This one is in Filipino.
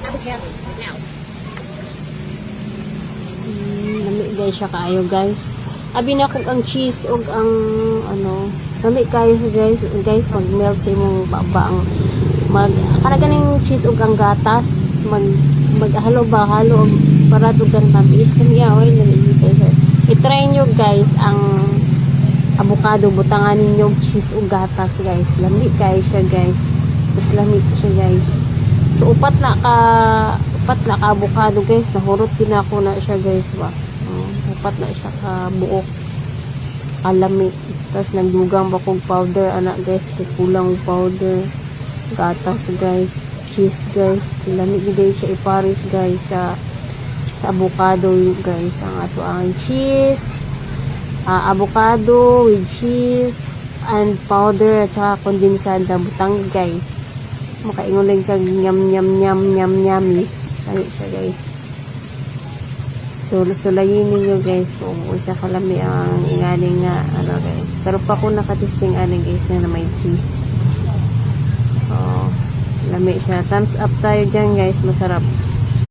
Lami guys siya kaayo guys. Abi na kung ang cheese og ang ano, lami kayo guys. Guys, mag-melt sa imong babaang kana ganing cheese og ang gatas, maghalo ba halo og para dugan tamis kami oy lami guys. I-try nyo guys ang avocado, butangan ninyo cheese og gatas guys. Lami kayo siya guys. Mas lami siya guys. So upat na ka avocado guys, nahurot din ako na siya guys ba. Upat na siya ka buok kalami. Tapos nagdugang ba kong powder anak guys, kulang powder gatas guys, cheese guys. Lami gid siya ipares guys sa avocado guys. Ang ato ang cheese, avocado with cheese and powder at saka kondensada butang guys. Makaingon lang kag nyam yummy. Ano siya guys. So layin niyo guys kung isa kalami ang ingaling nga ano guys. Pero pa ko nakatesting aning guys na may cheese. Lami siya. Thumbs up tayo dyan guys, masarap.